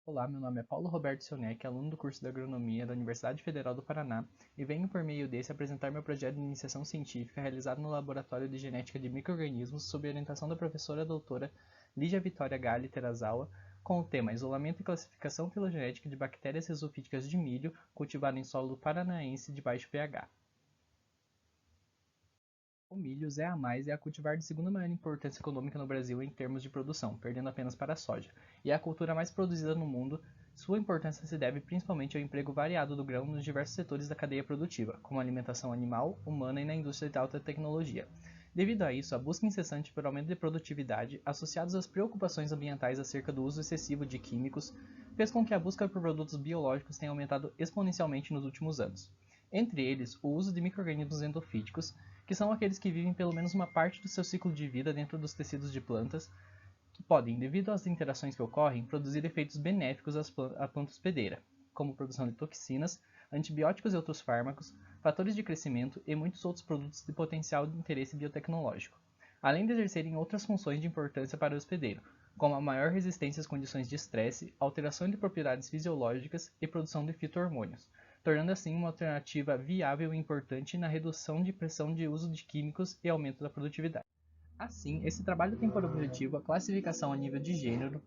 Olá, meu nome é Paulo Roberto Sionek, aluno do curso de Agronomia da Universidade Federal do Paraná, e venho por meio desse apresentar meu projeto de iniciação científica realizado no Laboratório de Genética de Micro-Organismos sob orientação da professora doutora Lígia Vitória Galli Terazawa, com o tema Isolamento e classificação filogenética de bactérias resofíticas de milho cultivado em solo paranaense de baixo pH. O milho ZA+, é a cultivar de segunda maior importância econômica no Brasil em termos de produção, perdendo apenas para a soja, e é a cultura mais produzida no mundo. Sua importância se deve principalmente ao emprego variado do grão nos diversos setores da cadeia produtiva, como a alimentação animal, humana e na indústria de alta tecnologia. Devido a isso, a busca incessante por aumento de produtividade, associados às preocupações ambientais acerca do uso excessivo de químicos, fez com que a busca por produtos biológicos tenha aumentado exponencialmente nos últimos anos. Entre eles, o uso de micro-organismos endofíticos, que são aqueles que vivem pelo menos uma parte do seu ciclo de vida dentro dos tecidos de plantas, que podem, devido às interações que ocorrem, produzir efeitos benéficos à planta hospedeira, como produção de toxinas, antibióticos e outros fármacos, fatores de crescimento e muitos outros produtos de potencial de interesse biotecnológico, além de exercerem outras funções de importância para o hospedeiro, como a maior resistência às condições de estresse, alteração de propriedades fisiológicas e produção de fito-hormônios, tornando assim uma alternativa viável e importante na redução de pressão de uso de químicos e aumento da produtividade. Assim, esse trabalho tem por objetivo a classificação a nível de gênero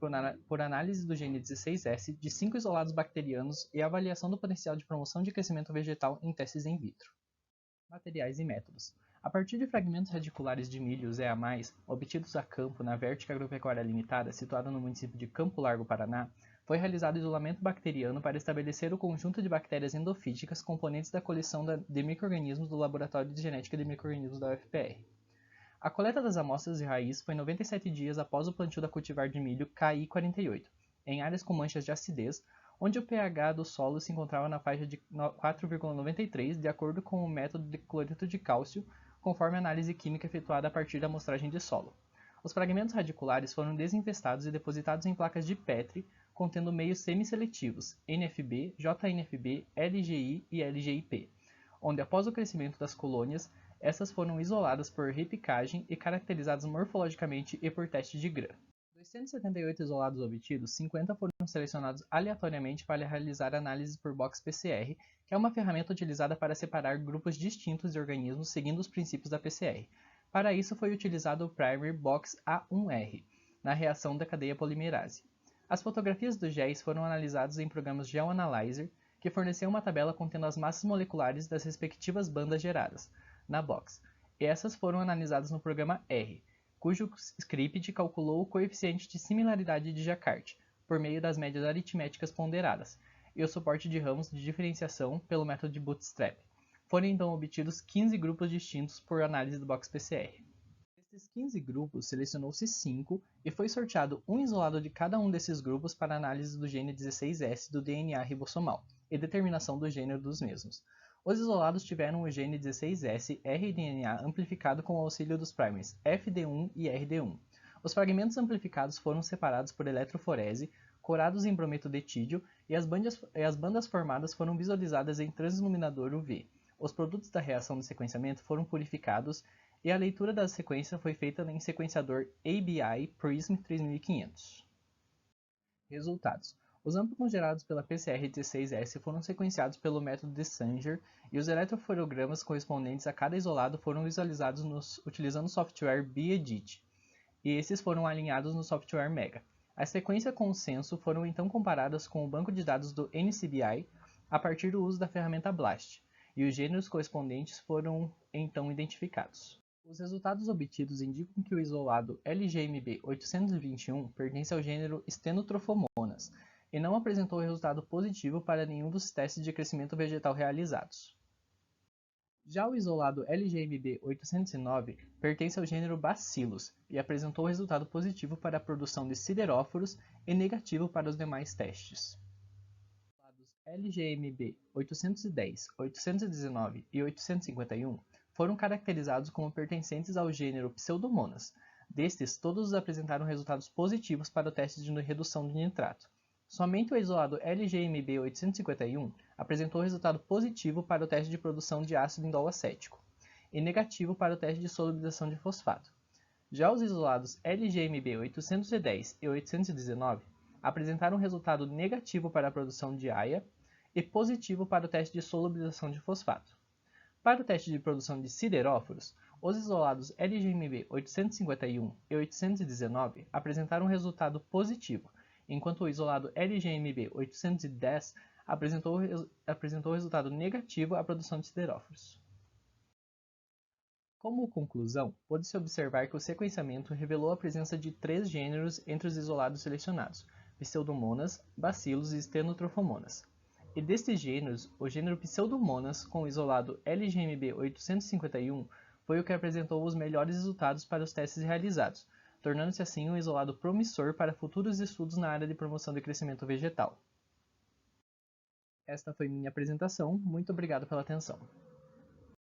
por análise do gene 16S de 5 isolados bacterianos e a avaliação do potencial de promoção de crescimento vegetal em testes in vitro. Materiais e métodos. A partir de fragmentos radiculares de milho ZA+, obtidos a campo na Vertica Agropecuária Limitada, situada no município de Campo Largo, Paraná, foi realizado isolamento bacteriano para estabelecer o conjunto de bactérias endofíticas componentes da coleção de micro-organismos do Laboratório de Genética de Micro-Organismos da UFPR. A coleta das amostras de raiz foi 97 dias após o plantio da cultivar de milho KI48, em áreas com manchas de acidez, onde o pH do solo se encontrava na faixa de 4,93, de acordo com o método de cloreto de cálcio, conforme a análise química efetuada a partir da amostragem de solo. Os fragmentos radiculares foram desinfestados e depositados em placas de Petri contendo meios semisseletivos, NFB, JNFB, LGI e LGIP, onde após o crescimento das colônias, essas foram isoladas por repicagem e caracterizadas morfologicamente e por teste de Gram. Dos 178 isolados obtidos, 50 foram selecionados aleatoriamente para realizar análises por box PCR, que é uma ferramenta utilizada para separar grupos distintos de organismos seguindo os princípios da PCR. Para isso foi utilizado o Primer Box A1R, na reação da cadeia polimerase. As fotografias dos géis foram analisadas em programas GeoAnalyzer, que forneceu uma tabela contendo as massas moleculares das respectivas bandas geradas na box, e essas foram analisadas no programa R, cujo script calculou o coeficiente de similaridade de Jacquard, por meio das médias aritméticas ponderadas, e o suporte de ramos de diferenciação pelo método de Bootstrap. Foram então obtidos 15 grupos distintos por análise do box PCR. Desses 15 grupos, selecionou-se 5 e foi sorteado um isolado de cada um desses grupos para análise do gene 16S do DNA ribossomal e determinação do gênero dos mesmos. Os isolados tiveram o gene 16S rDNA amplificado com o auxílio dos primers FD1 e RD1. Os fragmentos amplificados foram separados por eletroforese, corados em brometo de tídio e as bandas formadas foram visualizadas em transiluminador UV. Os produtos da reação de sequenciamento foram purificados e a leitura da sequência foi feita em sequenciador ABI Prism 3500. Resultados. Os amplos gerados pela PCR-16S foram sequenciados pelo método de Sanger e os eletrofotogramas correspondentes a cada isolado foram visualizados utilizando o software BEDIT, e esses foram alinhados no software Mega. As sequências consenso foram então comparadas com o banco de dados do NCBI a partir do uso da ferramenta BLAST, e os gêneros correspondentes foram então identificados. Os resultados obtidos indicam que o isolado LGMB821 pertence ao gênero Stenotrophomonas e não apresentou resultado positivo para nenhum dos testes de crescimento vegetal realizados. Já o isolado LGMB809 pertence ao gênero Bacillus e apresentou resultado positivo para a produção de sideróforos e negativo para os demais testes. Os LGMB 810, 819 e 851 foram caracterizados como pertencentes ao gênero Pseudomonas. Destes, todos apresentaram resultados positivos para o teste de redução de nitrato. Somente o isolado LGMB 851 apresentou resultado positivo para o teste de produção de ácido indol acético e negativo para o teste de solubilização de fosfato. Já os isolados LGMB 810 e 819 apresentaram um resultado negativo para a produção de AIA e positivo para o teste de solubilização de fosfato. Para o teste de produção de sideróforos, os isolados LGMB 851 e 819 apresentaram um resultado positivo, enquanto o isolado LGMB 810 apresentou resultado negativo à produção de sideróforos. Como conclusão, pôde-se observar que o sequenciamento revelou a presença de 3 gêneros entre os isolados selecionados, Pseudomonas, Bacillus e Stenotrophomonas. E destes gêneros, o gênero Pseudomonas, com o isolado LGMB 851, foi o que apresentou os melhores resultados para os testes realizados, tornando-se assim um isolado promissor para futuros estudos na área de promoção de crescimento vegetal. Esta foi minha apresentação, muito obrigado pela atenção.